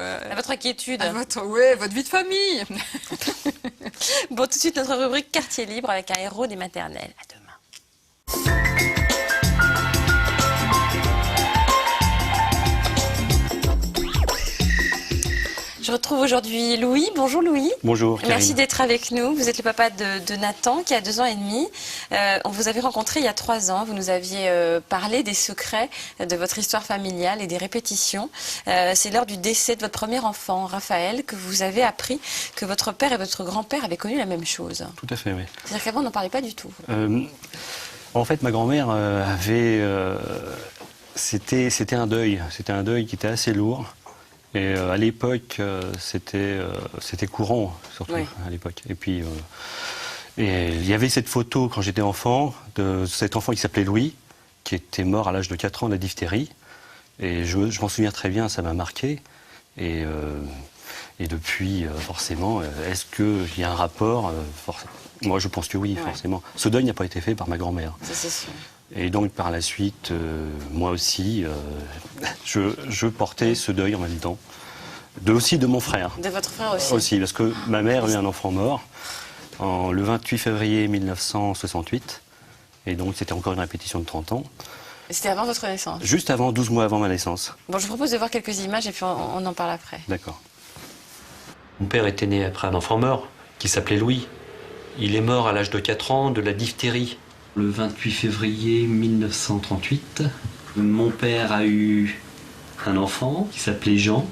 À votre inquiétude. Ouais, votre vie de famille. Bon, tout de suite, notre rubrique Quartier libre avec un héros des maternelles. À demain. Je retrouve aujourd'hui Louis. Bonjour Louis. Bonjour Karine. Merci d'être avec nous. Vous êtes le papa de Nathan qui a 2 ans et demi. On vous avait rencontré il y a 3 ans. Vous nous aviez parlé des secrets de votre histoire familiale et des répétitions. C'est lors du décès de votre premier enfant, Raphaël, que vous avez appris que votre père et votre grand-père avaient connu la même chose. Tout à fait, oui. C'est-à-dire qu'avant, on n'en parlait pas du tout. En fait, ma grand-mère avait... C'était un deuil. C'était un deuil qui était assez lourd. Et à l'époque, c'était courant, surtout Oui. à l'époque. Et puis, et il y avait cette photo, quand j'étais enfant, de cet enfant qui s'appelait Louis, qui était mort à l'âge de 4 ans de la diphtérie. Et je m'en souviens très bien, ça m'a marqué. Et depuis, forcément, est-ce qu'il y a un rapport Moi, je pense que oui, Ouais. forcément. Ce deuil n'a pas été fait par ma grand-mère. Ça, c'est sûr. Et donc, par la suite, moi aussi, je portais ce deuil en même temps. Aussi de mon frère. De votre frère aussi. Aussi, parce que ma mère a eu un enfant mort le 28 février 1968. Et donc, c'était encore une répétition de 30 ans. C'était avant votre naissance. Juste avant, 12 mois avant ma naissance. Bon, je vous propose de voir quelques images et puis on en parle après. D'accord. Mon père était né après un enfant mort, qui s'appelait Louis. Il est mort à l'âge de 4 ans de la diphtérie. Le 28 février 1938, mon père a eu un enfant qui s'appelait Jean.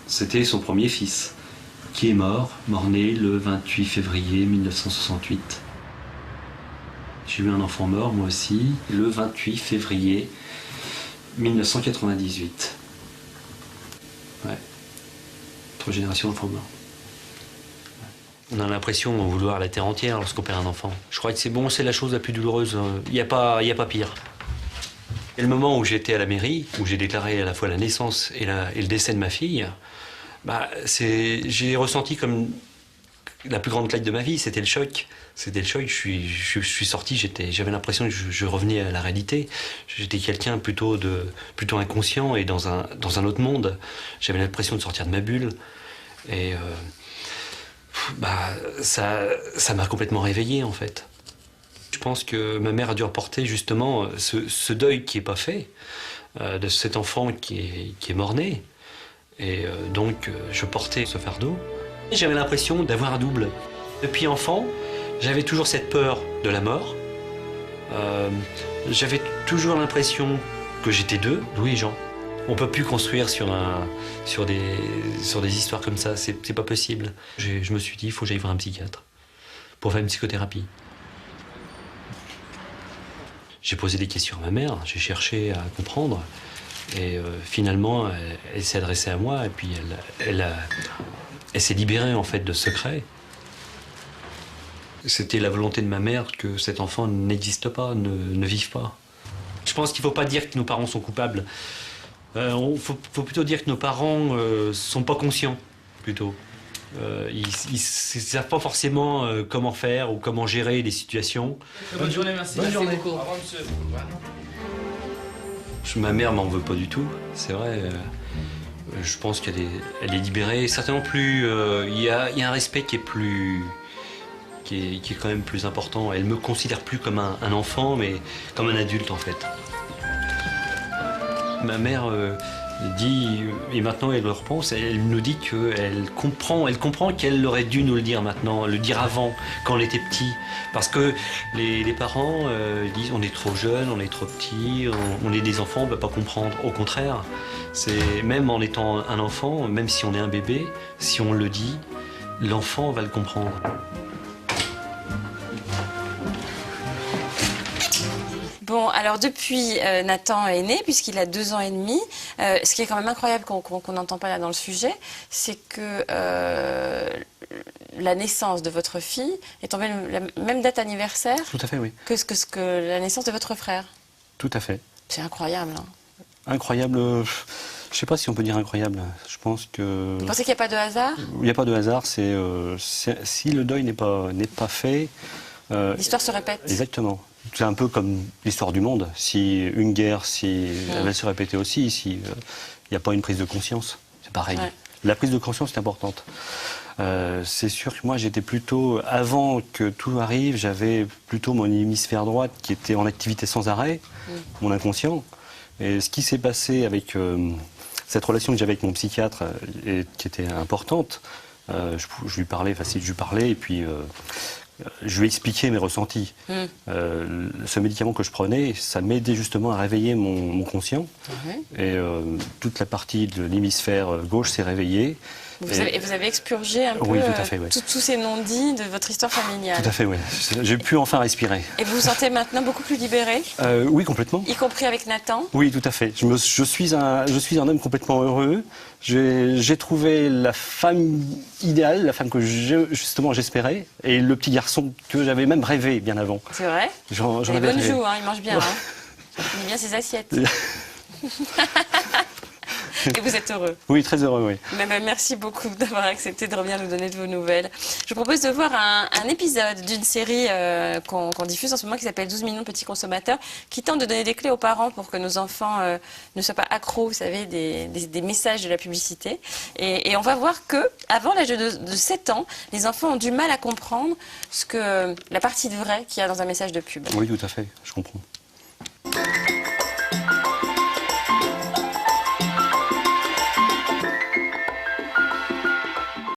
C'était son premier fils, qui est mort-né le 28 février 1968. J'ai eu un enfant mort, moi aussi, le 28 février 1998. Ouais. 3 générations d'enfants morts. On a l'impression de vouloir la terre entière lorsqu'on perd un enfant. Je crois que c'est bon, c'est la chose la plus douloureuse. Il n'y a pas pire. Et le moment où j'étais à la mairie, où j'ai déclaré à la fois la naissance et le décès de ma fille, j'ai ressenti comme la plus grande claque de ma vie. C'était le choc. C'était le choc. Je suis sorti, j'avais l'impression que je revenais à la réalité. J'étais quelqu'un plutôt inconscient et dans un autre monde. J'avais l'impression de sortir de ma bulle. Et ça m'a complètement réveillé en fait. Je pense que ma mère a dû reporter justement ce deuil qui n'est pas fait de cet enfant qui est mort-né. Et donc je portais ce fardeau. J'avais l'impression d'avoir un double. Depuis enfant, j'avais toujours cette peur de la mort. J'avais toujours l'impression que j'étais deux, Louis et Jean. On peut plus construire sur des histoires comme ça, c'est pas possible. Je me suis dit, il faut que j'aille voir un psychiatre pour faire une psychothérapie. J'ai posé des questions à ma mère, j'ai cherché à comprendre, et finalement, elle s'est adressée à moi, et puis elle s'est libérée en fait de ce secret. C'était la volonté de ma mère que cet enfant n'existe pas, ne vive pas. Je pense qu'il ne faut pas dire que nos parents sont coupables. Faut plutôt dire que nos parents sont pas conscients, plutôt. Ils ne savent pas forcément comment faire ou comment gérer les situations. Bonne journée, merci. Bonne journée. Beaucoup. Au revoir, monsieur. Ma mère m'en veut pas du tout, c'est vrai. Je pense qu'elle est libérée. Certainement plus. Il y a un respect qui est quand même plus important. Elle me considère plus comme un enfant, mais comme un adulte en fait. Ma mère dit, et maintenant elle le repense, elle nous dit qu'elle comprend qu'elle aurait dû nous le dire maintenant, le dire avant, quand on était petit. Parce que les parents disent on est trop jeune, on est trop petit, on est des enfants, on ne peut pas comprendre. Au contraire, même en étant un enfant, même si on est un bébé, si on le dit, l'enfant va le comprendre. Bon, alors depuis, Nathan est né, puisqu'il a 2 ans et demi. Ce qui est quand même incroyable qu'on n'entend pas là dans le sujet, c'est que la naissance de votre fille est tombée la même date anniversaire Tout à fait, oui. que la naissance de votre frère. Tout à fait. C'est incroyable. Hein. Incroyable, je ne sais pas si on peut dire incroyable. Je pense que... Vous pensez qu'il n'y a pas de hasard? Il n'y a pas de hasard, si le deuil n'est pas fait... L'histoire se répète. Exactement. C'est un peu comme l'histoire du monde. Si une guerre, elle va se répéter aussi, s'il n'y a pas une prise de conscience, c'est pareil. Ouais. La prise de conscience est importante. C'est sûr que moi, j'étais plutôt, avant que tout arrive, j'avais plutôt mon hémisphère droit qui était en activité sans arrêt, mon inconscient. Et ce qui s'est passé avec cette relation que j'avais avec mon psychiatre, et qui était importante, je lui parlais, facile, je lui parlais, et puis je lui ai expliqué mes ressentis. Ce médicament que je prenais, ça m'aidait justement à réveiller mon conscient. Et toute la partie de l'hémisphère gauche s'est réveillée. Vous avez expurgé un peu Oui, tout à fait, oui. tous ces non-dits de votre histoire familiale. Tout à fait, oui. J'ai pu enfin respirer. Et vous vous sentez maintenant beaucoup plus libéré, Oui, complètement. y compris avec Nathan? Oui, tout à fait. Je suis un homme complètement heureux. J'ai trouvé la femme idéale, la femme que justement j'espérais, et le petit garçon que j'avais même rêvé bien avant. C'est vrai? J'en Il a avais des bonnes rêvé. joues, hein, il mange bien. Il met bien ses assiettes. Et vous êtes heureux. Oui, très heureux, oui. Merci beaucoup d'avoir accepté de revenir nous donner de vos nouvelles. Je vous propose de voir un épisode d'une série qu'on diffuse en ce moment qui s'appelle 12 millions de petits consommateurs, qui tente de donner des clés aux parents pour que nos enfants ne soient pas accros, vous savez, des messages de la publicité. Et on va voir que avant l'âge de 7 ans, les enfants ont du mal à comprendre la partie de vrai qu'il y a dans un message de pub. Oui, tout à fait, je comprends.